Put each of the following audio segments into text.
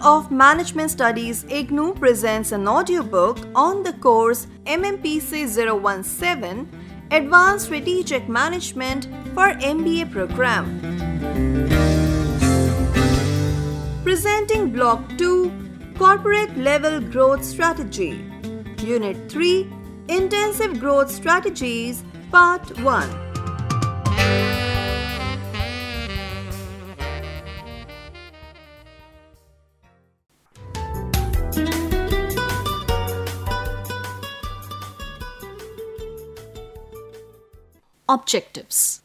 of Management Studies IGNOU presents an audiobook on the course Mmpc 017 Advanced Strategic Management for MBA program. Presenting Block 2 Corporate Level Growth Strategy, Unit 3 Intensive Growth Strategies, Part 1. Objectives.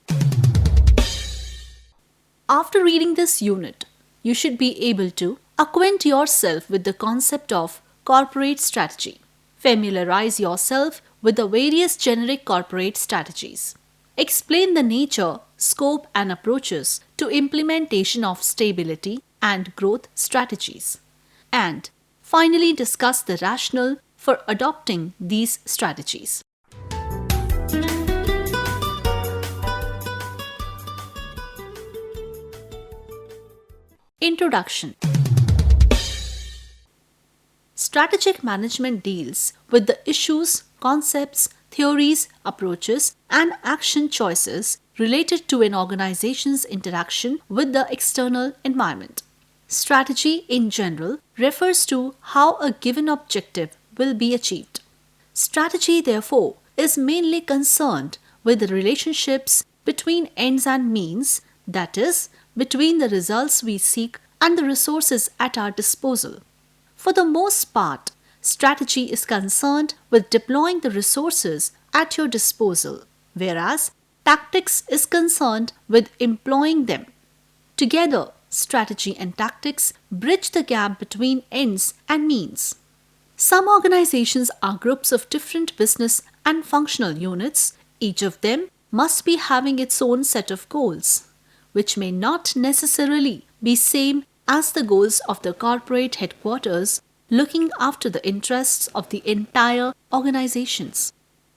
After reading this unit, you should be able to acquaint yourself with the concept of corporate strategy. Familiarize yourself with the various generic corporate strategies. Explain the nature, scope, and approaches to implementation of stability and growth strategies. And finally, discuss the rationale for adopting these strategies. Introduction. Strategic management deals with the issues, concepts, theories, approaches, and action choices related to an organization's interaction with the external environment. Strategy in general refers to how a given objective will be achieved. Strategy, therefore, is mainly concerned with the relationships between ends and means, that is, between the results we seek and the resources at our disposal. For the most part, strategy is concerned with deploying the resources at your disposal, whereas tactics is concerned with employing them. Together, strategy and tactics bridge the gap between ends and means. Some organizations are groups of different business and functional units. Each of them must be having its own set of goals, which may not necessarily be same as the goals of the corporate headquarters looking after the interests of the entire organizations.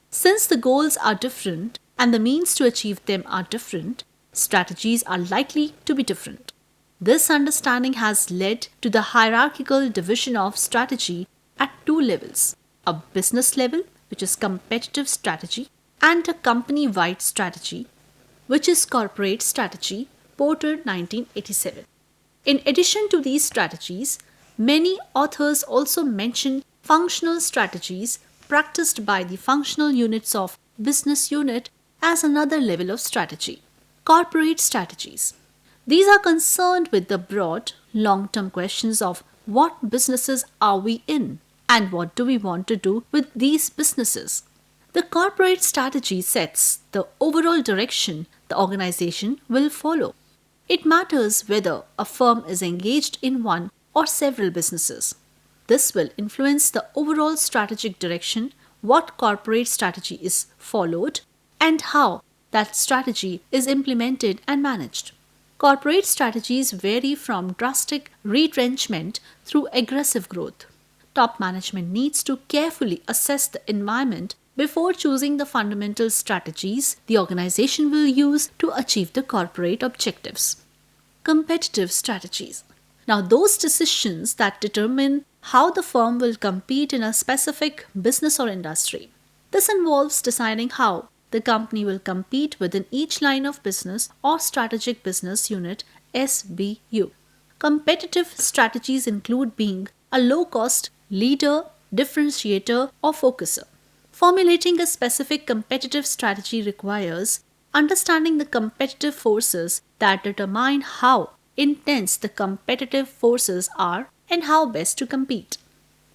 Since the goals are different and the means to achieve them are different, strategies are likely to be different. This understanding has led to the hierarchical division of strategy at two levels: a business level, which is competitive strategy, and a company-wide strategy, which is corporate strategy, Porter 1987. In addition to these strategies, many authors also mention functional strategies practiced by the functional units of business unit as another level of strategy. Corporate strategies. These are concerned with the broad, long-term questions of what businesses are we in and what do we want to do with these businesses. The corporate strategy sets the overall direction the organization will follow. It matters whether a firm is engaged in one or several businesses. This will influence the overall strategic direction, what corporate strategy is followed, and how that strategy is implemented and managed. Corporate strategies vary from drastic retrenchment through aggressive growth. Top management needs to carefully assess the environment before choosing the fundamental strategies the organization will use to achieve the corporate objectives. Competitive strategies. Now, those decisions that determine how the firm will compete in a specific business or industry. This involves deciding how the company will compete within each line of business or strategic business unit (SBU). Competitive strategies include being a low-cost leader, differentiator, or focuser. Formulating a specific competitive strategy requires understanding the competitive forces that determine how intense the competitive forces are and how best to compete.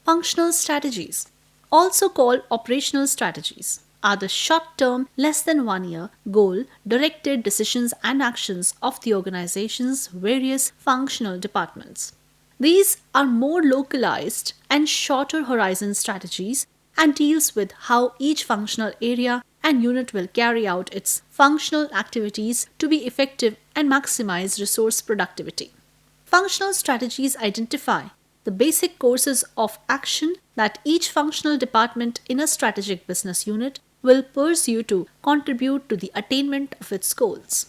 Functional strategies, also called operational strategies, are the short-term, less than 1 year, goal-directed decisions and actions of the organization's various functional departments. These are more localized and shorter horizon strategies and deals with how each functional area and unit will carry out its functional activities to be effective and maximize resource productivity. Functional strategies identify the basic courses of action that each functional department in a strategic business unit will pursue to contribute to the attainment of its goals.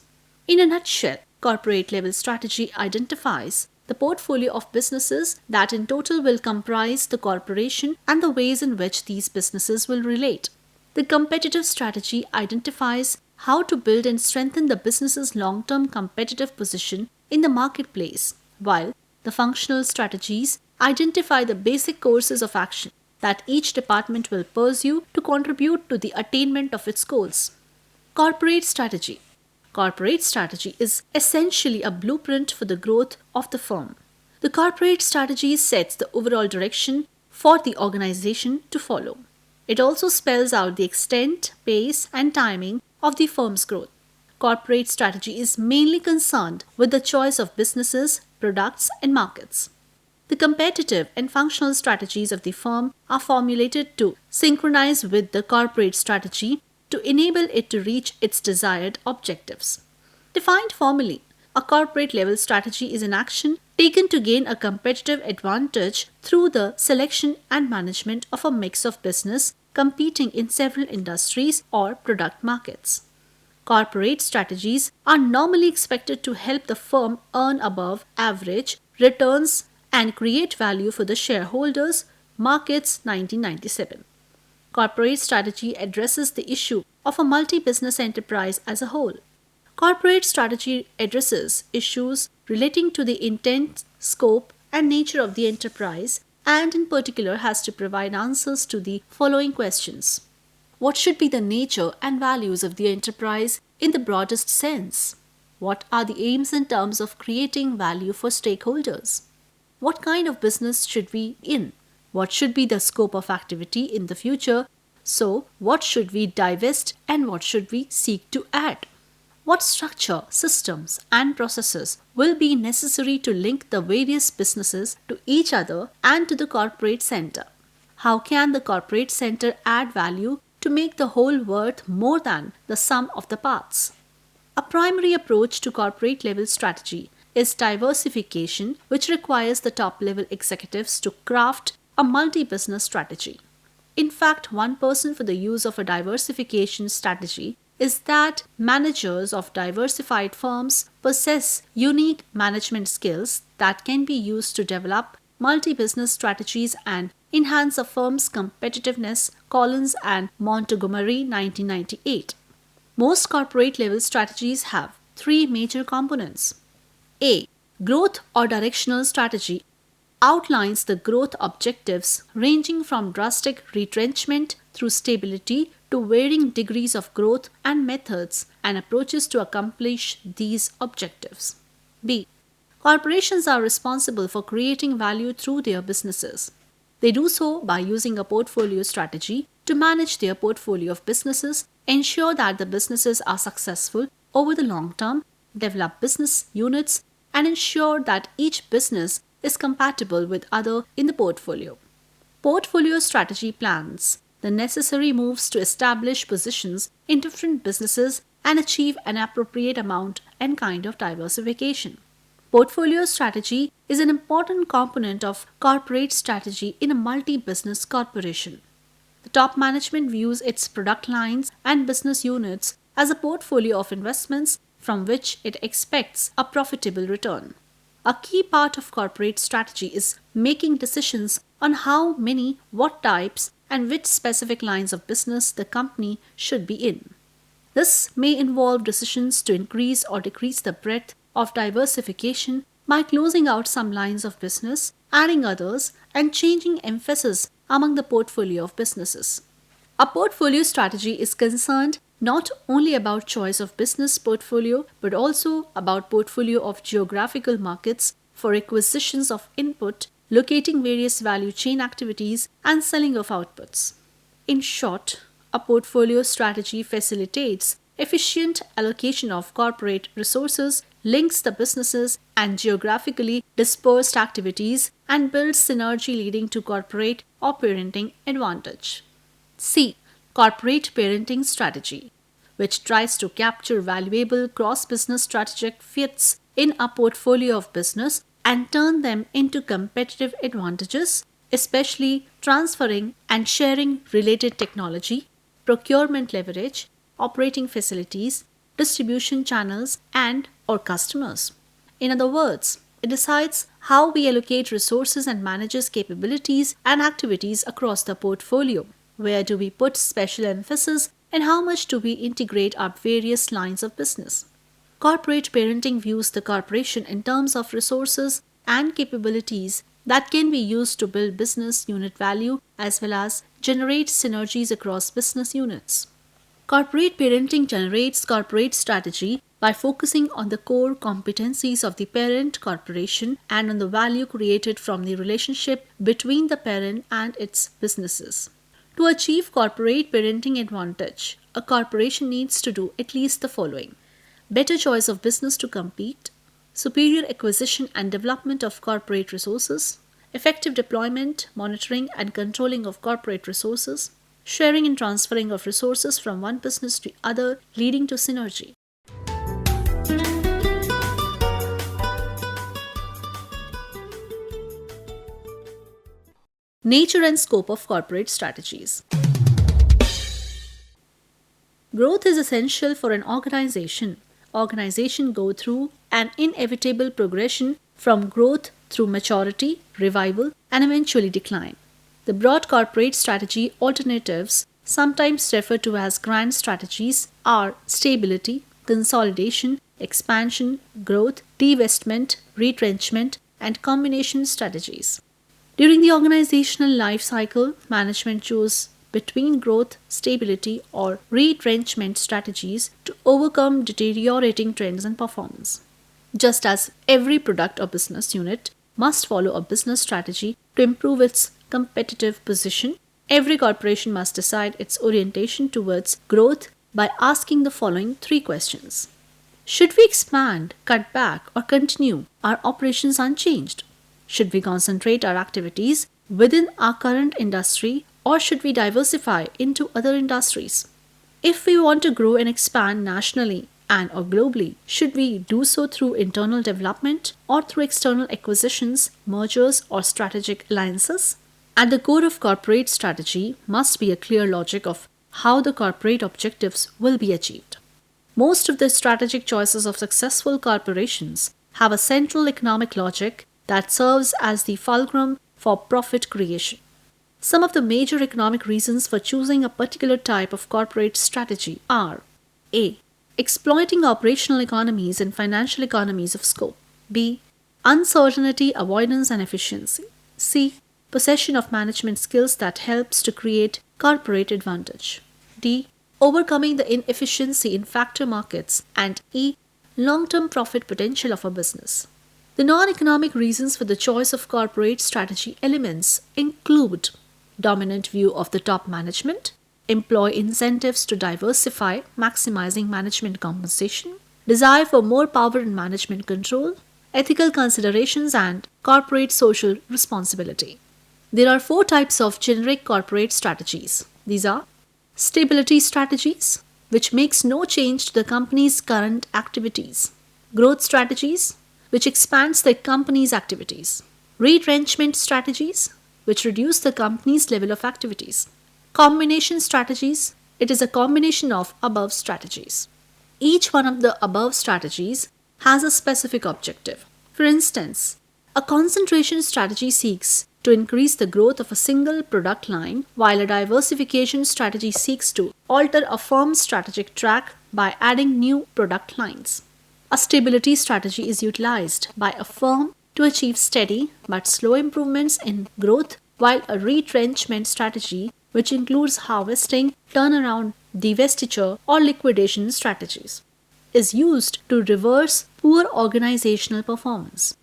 In a nutshell, corporate level strategy identifies the portfolio of businesses that in total will comprise the corporation and the ways in which these businesses will relate. The competitive strategy identifies how to build and strengthen the business's long-term competitive position in the marketplace, while the functional strategies identify the basic courses of action that each department will pursue to contribute to the attainment of its goals. Corporate strategy. Corporate strategy is essentially a blueprint for the growth of the firm. The corporate strategy sets the overall direction for the organization to follow. It also spells out the extent, pace, and timing of the firm's growth. Corporate strategy is mainly concerned with the choice of businesses, products, and markets. The competitive and functional strategies of the firm are formulated to synchronize with the corporate strategy to enable it to reach its desired objectives. Defined formally, a corporate level strategy is an action taken to gain a competitive advantage through the selection and management of a mix of business competing in several industries or product markets. Corporate strategies are normally expected to help the firm earn above average returns and create value for the shareholders. Markets 1997. Corporate strategy addresses the issue of a multi-business enterprise as a whole. Corporate strategy addresses issues relating to the intent, scope, and nature of the enterprise, and in particular has to provide answers to the following questions. What should be the nature and values of the enterprise in the broadest sense? What are the aims in terms of creating value for stakeholders? What kind of business should we in? What should be the scope of activity in the future? So, what should we divest and what should we seek to add? What structure, systems, and processes will be necessary to link the various businesses to each other and to the corporate center? How can the corporate center add value to make the whole worth more than the sum of the parts? A primary approach to corporate level strategy is diversification, which requires the top level executives to craft a multi-business strategy. In fact, one person for the use of a diversification strategy is that managers of diversified firms possess unique management skills that can be used to develop multi-business strategies and enhance a firm's competitiveness. Collins and Montgomery 1998. Most corporate level strategies have three major components. A. Growth or directional strategy outlines the growth objectives ranging from drastic retrenchment through stability to varying degrees of growth and methods and approaches to accomplish these objectives. B. Corporations are responsible for creating value through their businesses. They do so by using a portfolio strategy to manage their portfolio of businesses, ensure that the businesses are successful over the long term, develop business units, and ensure that each business is compatible with other in the portfolio. Portfolio strategy plans the necessary moves to establish positions in different businesses and achieve an appropriate amount and kind of diversification. Portfolio strategy is an important component of corporate strategy in a multi-business corporation. The top management views its product lines and business units as a portfolio of investments from which it expects a profitable return. A key part of corporate strategy is making decisions on how many, what types, and which specific lines of business the company should be in. This may involve decisions to increase or decrease the breadth of diversification by closing out some lines of business, adding others, and changing emphasis among the portfolio of businesses. A portfolio strategy is concerned not only about choice of business portfolio but also about portfolio of geographical markets for acquisitions of input, locating various value chain activities, and selling of outputs. In short, a portfolio strategy facilitates efficient allocation of corporate resources, links the businesses and geographically dispersed activities, and builds synergy leading to corporate or parenting advantage. C. Corporate parenting strategy, which tries to capture valuable cross-business strategic fits in a portfolio of business and turn them into competitive advantages, especially transferring and sharing related technology, procurement leverage, operating facilities, distribution channels, and/or customers. In other words, It decides how we allocate resources and manages capabilities and activities across the portfolio. Where do we put special emphasis and how much do we integrate our various lines of business? Corporate parenting views the corporation in terms of resources and capabilities that can be used to build business unit value as well as generate synergies across business units. Corporate parenting generates corporate strategy by focusing on the core competencies of the parent corporation and on the value created from the relationship between the parent and its businesses. To achieve corporate parenting advantage, a corporation needs to do at least the following: better choice of business to compete, superior acquisition and development of corporate resources, effective deployment, monitoring and controlling of corporate resources, sharing and transferring of resources from one business to other leading to synergy. Nature and scope of corporate strategies. Growth is essential for an organization. Organizations go through an inevitable progression from growth through maturity, revival, and eventually decline. The broad corporate strategy alternatives, sometimes referred to as grand strategies, are stability, consolidation, expansion, growth, divestment, retrenchment, and combination strategies. During the organizational life cycle, management chooses between growth, stability, or retrenchment strategies to overcome deteriorating trends and performance. Just as every product or business unit must follow a business strategy to improve its competitive position, every corporation must decide its orientation towards growth by asking the following three questions. Should we expand, cut back, or continue our operations unchanged? Should we concentrate our activities within our current industry or should we diversify into other industries? If we want to grow and expand nationally and or globally, should we do so through internal development or through external acquisitions, mergers, or strategic alliances? At the core of corporate strategy must be a clear logic of how the corporate objectives will be achieved. Most of the strategic choices of successful corporations have a central economic logic that serves as the fulcrum for profit creation. Some of the major economic reasons for choosing a particular type of corporate strategy are: A. Exploiting operational economies and financial economies of scope. B. Uncertainty, avoidance, and efficiency. C. Possession of management skills that helps to create corporate advantage. D. Overcoming the inefficiency in factor markets. And E. Long-term profit potential of a business. The non-economic reasons for the choice of corporate strategy elements include dominant view of the top management, employ incentives to diversify, maximizing management compensation, desire for more power and management control, ethical considerations, and corporate social responsibility. There are four types of generic corporate strategies. These are stability strategies, which makes no change to the company's current activities; growth strategies, which expands the company's activities; retrenchment strategies, which reduce the company's level of activities; combination strategies, it is a combination of above strategies. Each one of the above strategies has a specific objective. For instance, a concentration strategy seeks to increase the growth of a single product line, while a diversification strategy seeks to alter a firm's strategic track by adding new product lines. A stability strategy is utilized by a firm to achieve steady but slow improvements in growth, while a retrenchment strategy, which includes harvesting, turnaround, divestiture, or liquidation strategies, is used to reverse poor organizational performance.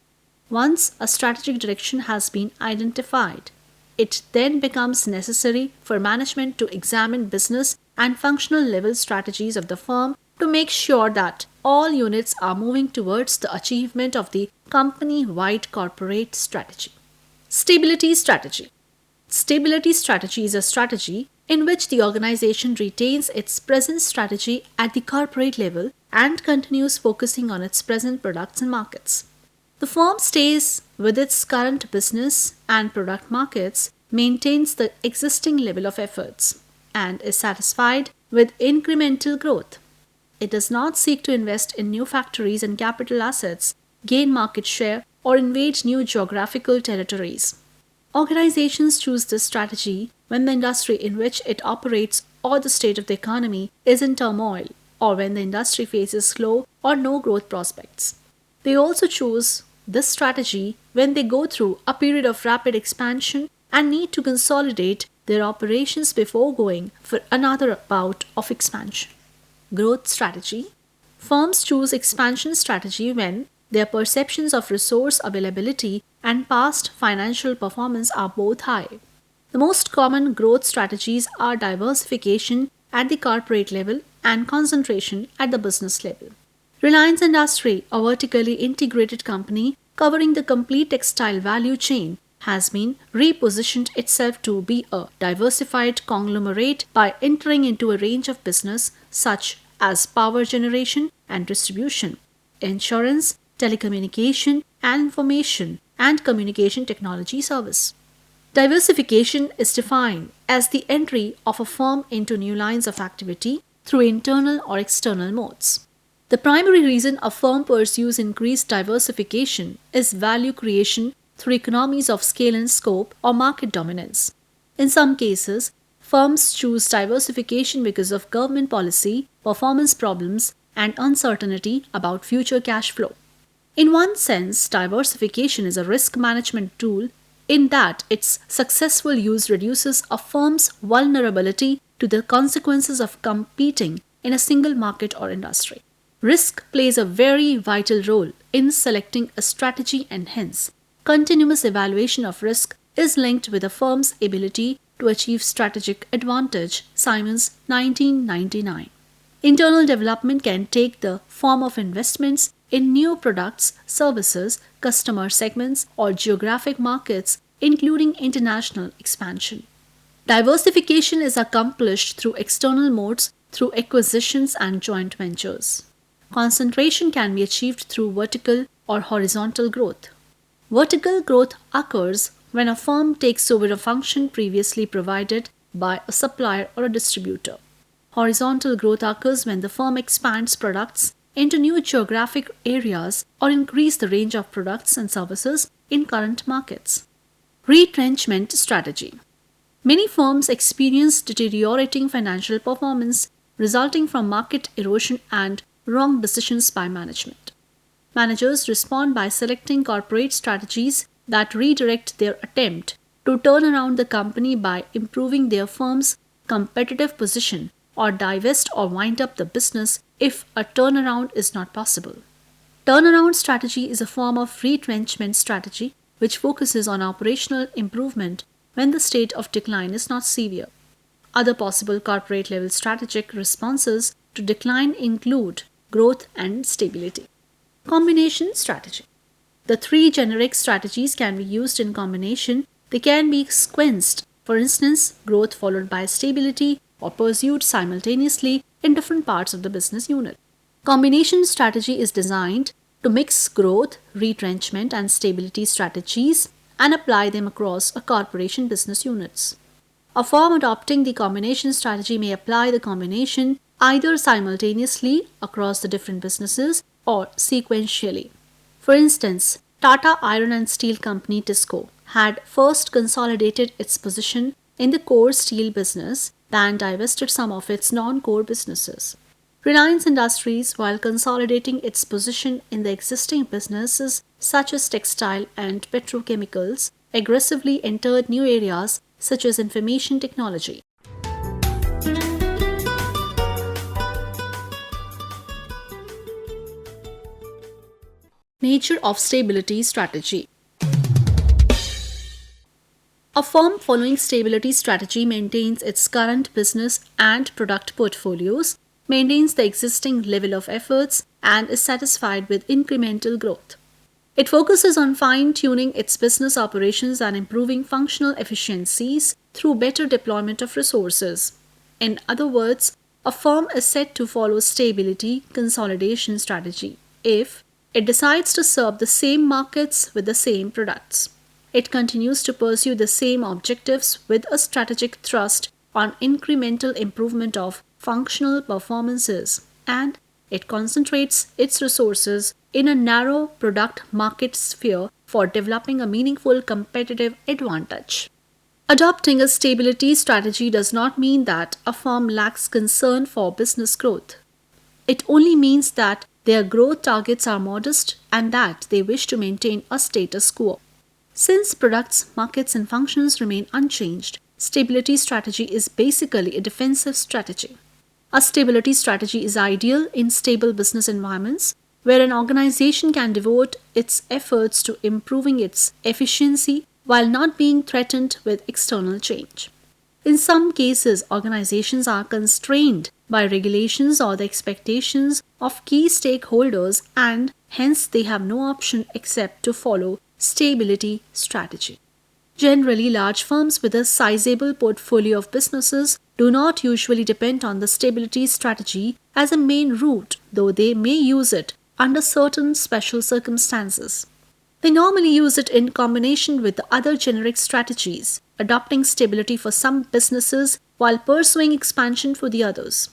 Once a strategic direction has been identified, it then becomes necessary for management to examine business and functional level strategies of the firm to make sure that all units are moving towards the achievement of the company-wide corporate strategy. Stability strategy. Stability strategy is a strategy in which the organization retains its present strategy at the corporate level and continues focusing on its present products and markets. The firm stays with its current business and product markets, maintains the existing level of efforts, and is satisfied with incremental growth. It does not seek to invest in new factories and capital assets, gain market share, or invade new geographical territories. Organizations choose this strategy when the industry in which it operates or the state of the economy is in turmoil, or when the industry faces slow or no growth prospects. They also choose this strategy when they go through a period of rapid expansion and need to consolidate their operations before going for another bout of expansion. Growth strategy. Firms choose expansion strategy when their perceptions of resource availability and past financial performance are both high. The most common growth strategies are diversification at the corporate level and concentration at the business level. Reliance Industry, a vertically integrated company covering the complete textile value chain, has been repositioned itself to be a diversified conglomerate by entering into a range of business such as power generation and distribution, insurance, telecommunication, and information and communication technology service. Diversification is defined as the entry of a firm into new lines of activity through internal or external modes. The primary reason a firm pursues increased diversification is value creation through economies of scale and scope or market dominance. In some cases, firms choose diversification because of government policy, performance problems, and uncertainty about future cash flow. In one sense, diversification is a risk management tool in that its successful use reduces a firm's vulnerability to the consequences of competing in a single market or industry. Risk plays a very vital role in selecting a strategy, and hence, continuous evaluation of risk is linked with a firm's ability to achieve strategic advantage. Simons, 1999. Internal development can take the form of investments in new products, services, customer segments, or geographic markets, including international expansion. Diversification is accomplished through external modes, through acquisitions and joint ventures. Concentration can be achieved through vertical or horizontal growth. Vertical growth occurs when a firm takes over a function previously provided by a supplier or a distributor. Horizontal growth occurs when the firm expands products into new geographic areas or increase the range of products and services in current markets. Retrenchment strategy. Many firms experience deteriorating financial performance resulting from market erosion and wrong decisions by management. Managers respond by selecting corporate strategies that redirect their attempt to turn around the company by improving their firm's competitive position, or divest or wind up the business if a turnaround is not possible. Turnaround strategy is a form of retrenchment strategy which focuses on operational improvement when the state of decline is not severe. Other possible corporate level strategic responses to decline include growth and stability. Combination strategy. The three generic strategies can be used in combination. They can be sequenced, for instance, growth followed by stability, or pursued simultaneously in different parts of the business unit. Combination strategy is designed to mix growth, retrenchment, and stability strategies and apply them across a corporation business units. A firm adopting the combination strategy may apply the combination either simultaneously across the different businesses or sequentially. For instance, Tata Iron and Steel Company (TISCO) had first consolidated its position in the core steel business, then divested some of its non-core businesses. Reliance Industries, while consolidating its position in the existing businesses such as textile and petrochemicals, aggressively entered new areas such as information technology. Nature of stability strategy. A firm following stability strategy maintains its current business and product portfolios, maintains the existing level of efforts, and is satisfied with incremental growth. It focuses on fine-tuning its business operations and improving functional efficiencies through better deployment of resources. In other words, a firm is set to follow stability consolidation strategy if it decides to serve the same markets with the same products. It continues to pursue the same objectives with a strategic thrust on incremental improvement of functional performances, and It concentrates its resources in a narrow product market sphere for developing a meaningful competitive advantage. Adopting a stability strategy does not mean that a firm lacks concern for business growth. It only means that their growth targets are modest and that they wish to maintain a status quo. Since products, markets, and functions remain unchanged, stability strategy is basically a defensive strategy. A stability strategy is ideal in stable business environments where an organization can devote its efforts to improving its efficiency while not being threatened with external change. In some cases, organizations are constrained by regulations or the expectations of key stakeholders and hence they have no option except to follow stability strategy. Generally, large firms with a sizable portfolio of businesses do not usually depend on the stability strategy as a main route, though they may use it under certain special circumstances. They normally use it in combination with the other generic strategies, adopting stability for some businesses while pursuing expansion for the others.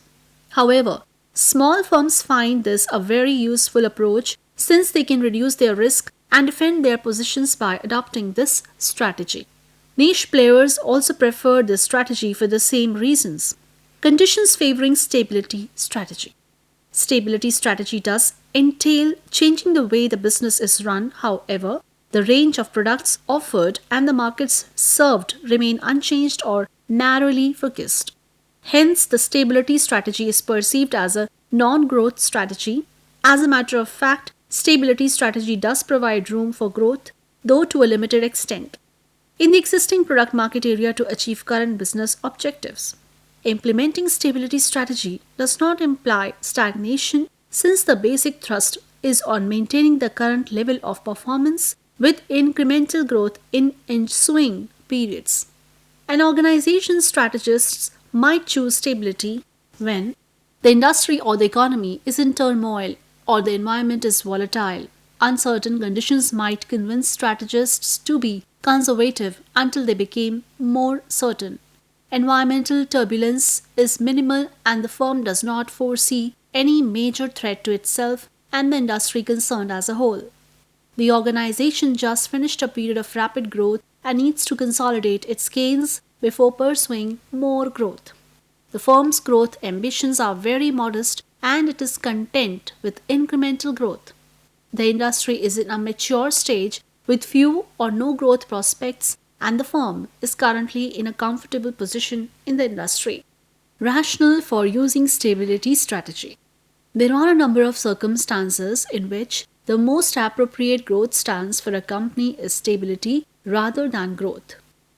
However, small firms find this a very useful approach since they can reduce their risk and defend their positions by adopting this strategy. Niche players also prefer this strategy for the same reasons. Conditions favoring stability strategy. Stability strategy does entail changing the way the business is run, however, the range of products offered and the markets served remain unchanged or narrowly focused. Hence, the stability strategy is perceived as a non growth strategy. As a matter of fact, stability strategy does provide room for growth, though to a limited extent, in the existing product market area to achieve current business objectives. Implementing stability strategy does not imply stagnation since the basic thrust is on maintaining the current level of performance with incremental growth in ensuing periods. An organization's strategists might choose stability when the industry or the economy is in turmoil or the environment is volatile. Uncertain conditions might convince strategists to be conservative until they became more certain. Environmental turbulence is minimal and the firm does not foresee any major threat to itself and the industry concerned as a whole. The organization just finished a period of rapid growth and needs to consolidate its gains before pursuing more growth. The firm's growth ambitions are very modest and it is content with incremental growth. The industry is in a mature stage with few or no growth prospects and the firm is currently in a comfortable position in the industry. Rationale for using stability strategy. There are a number of circumstances in which the most appropriate growth stance for a company is stability rather than growth.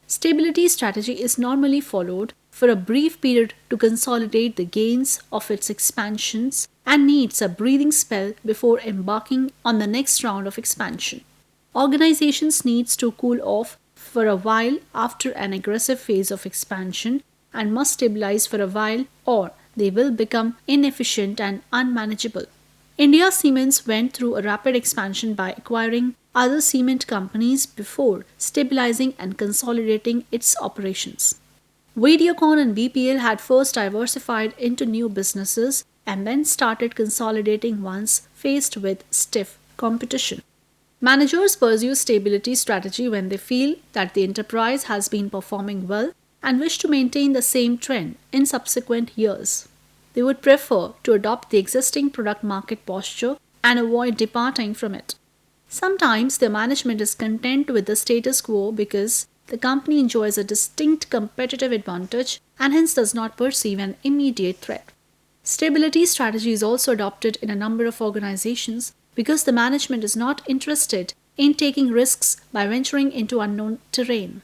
Stability strategy is normally followed for a brief period to consolidate the gains of its expansions and needs a breathing spell before embarking on the next round of expansion. Organizations needs to cool off for a while after an aggressive phase of expansion and must stabilize for a while or they will become inefficient and unmanageable. India Cements went through a rapid expansion by acquiring other cement companies before stabilizing and consolidating its operations. Videocon and BPL had first diversified into new businesses and then started consolidating once faced with stiff competition. Managers pursue stability strategy when they feel that the enterprise has been performing well and wish to maintain the same trend in subsequent years. They would prefer to adopt the existing product market posture and avoid departing from it. Sometimes the management is content with the status quo because the company enjoys a distinct competitive advantage and hence does not perceive an immediate threat. Stability strategy is also adopted in a number of organizations because the management is not interested in taking risks by venturing into unknown terrain.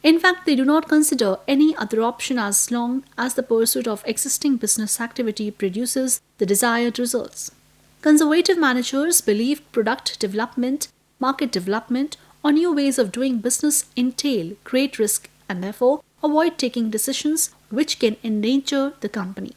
In fact, they do not consider any other option as long as the pursuit of existing business activity produces the desired results. Conservative managers believe product development, market development, or new ways of doing business entail great risk and therefore avoid taking decisions which can endanger the company.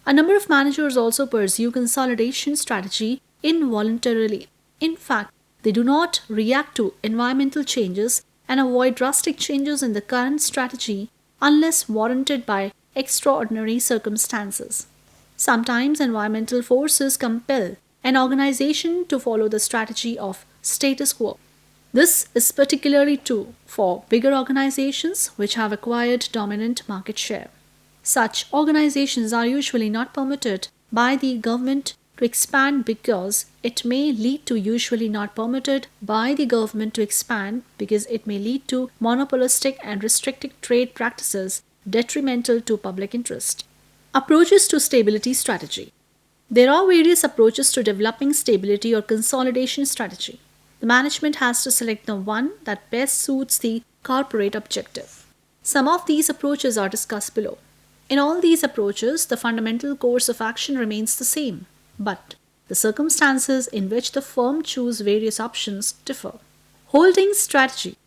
A number of managers also pursue consolidation strategy involuntarily. In fact, they do not react to environmental changes and avoid drastic changes in the current strategy unless warranted by extraordinary circumstances. Sometimes environmental forces compel an organization to follow the strategy of status quo. This is particularly true for bigger organizations which have acquired dominant market share. Such organizations are usually not permitted by the government to expand because it may lead to usually not permitted by the government to expand because it may lead to monopolistic and restrictive trade practices detrimental to public interest. Approaches to stability strategy. There are various approaches to developing stability or consolidation strategy. The management has to select the one that best suits the corporate objective. Some of these approaches are discussed below. In all these approaches, the fundamental course of action remains the same, but the circumstances in which the firm choose various options differ. Holding strategy.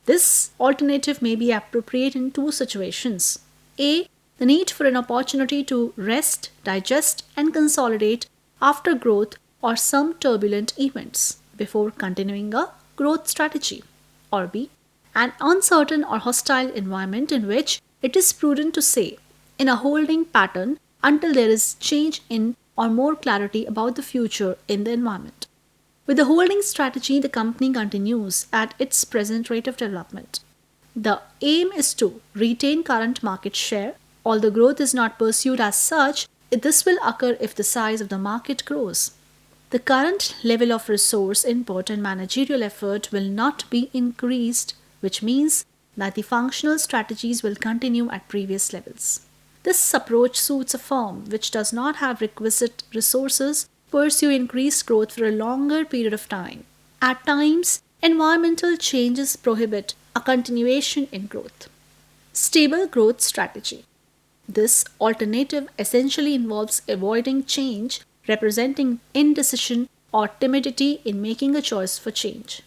This alternative may be appropriate in two situations. A. The need for an opportunity to rest, digest, and consolidate after growth or some turbulent events before continuing a growth strategy. Or B. An uncertain or hostile environment in which it is prudent to stay in a holding pattern until there is change in or more clarity about the future in the environment. With the holding strategy, the company continues at its present rate of development. The aim is to retain current market share. Although growth is not pursued as such, this will occur if the size of the market grows. The current level of resource input and managerial effort will not be increased, which means that the functional strategies will continue at previous levels. This approach suits a firm which does not have requisite resources to pursue increased growth for a longer period of time. At times, environmental changes prohibit a continuation in growth. Stable growth strategy. This alternative essentially involves avoiding change, representing indecision or timidity in making a choice for change.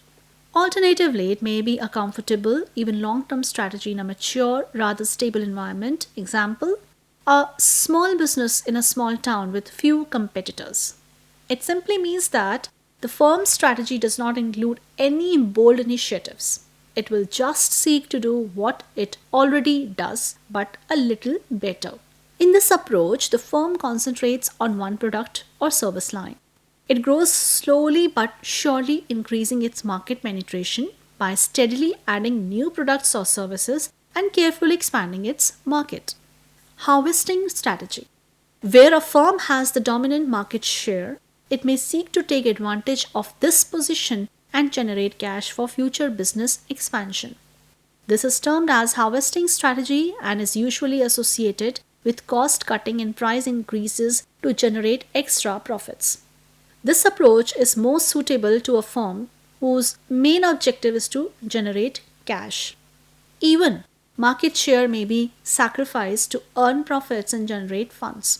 Alternatively, it may be a comfortable, even long-term strategy in a mature, rather stable environment. Example, a small business in a small town with few competitors. It simply means that the firm's strategy does not include any bold initiatives. It will just seek to do what it already does, but a little better. In this approach, the firm concentrates on one product or service line. It grows slowly but surely, increasing its market penetration by steadily adding new products or services and carefully expanding its market. Harvesting strategy. Where a firm has the dominant market share, it may seek to take advantage of this position and generate cash for future business expansion. This is termed as harvesting strategy and is usually associated with cost cutting and price increases to generate extra profits. This approach is most suitable to a firm whose main objective is to generate cash. Even market share may be sacrificed to earn profits and generate funds.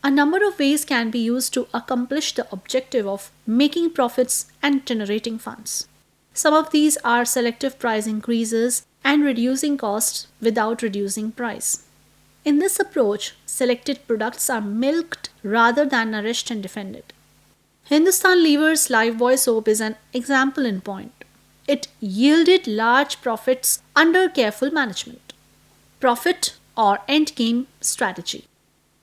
A number of ways can be used to accomplish the objective of making profits and generating funds. Some of these are selective price increases and reducing costs without reducing price. In this approach, selected products are milked rather than nourished and defended. Hindustan Lever's Lifebuoy soap is an example in point. It yielded large profits under careful management. Profit or endgame strategy.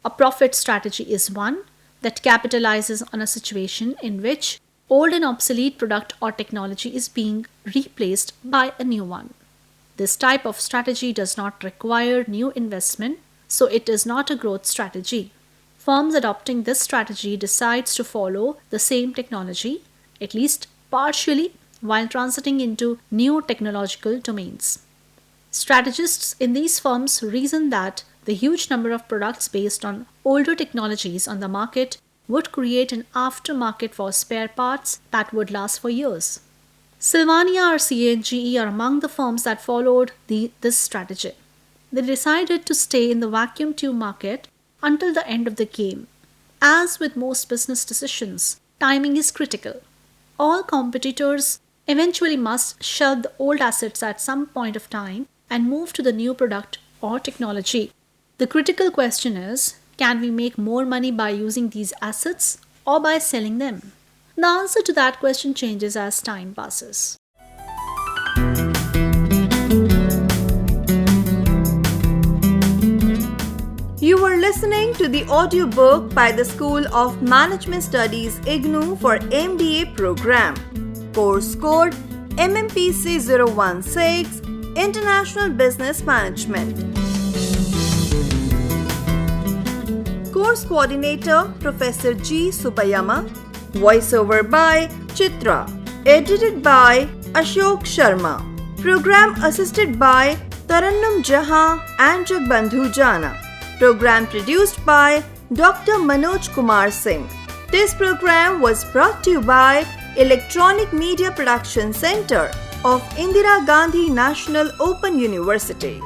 A profit strategy is one that capitalizes on a situation in which old and obsolete product or technology is being replaced by a new one. This type of strategy does not require new investment, so it is not a growth strategy. Firms adopting this strategy decides to follow the same technology, at least partially, while transiting into new technological domains. Strategists in these firms reason that the huge number of products based on older technologies on the market would create an aftermarket for spare parts that would last for years. Sylvania, RCA, and GE are among the firms that followed this strategy. They decided to stay in the vacuum tube market until the end of the game. As with most business decisions, timing is critical. All competitors eventually must shelve the old assets at some point of time and move to the new product or technology. The critical question is, can we make more money by using these assets or by selling them? The answer to that question changes as time passes. to the audiobook by the School of Management Studies IGNOU for MBA program. Course code Mmpc 016 International Business Management. Course Coordinator Professor G. Subayama. Voiceover by Chitra. Edited by Ashok Sharma. Program assisted by Tarannum Jahan and Jagbandhu Jana. Program produced by Dr. Manoj Kumar Singh. This program was brought to you by Electronic Media Production Center of Indira Gandhi National Open University.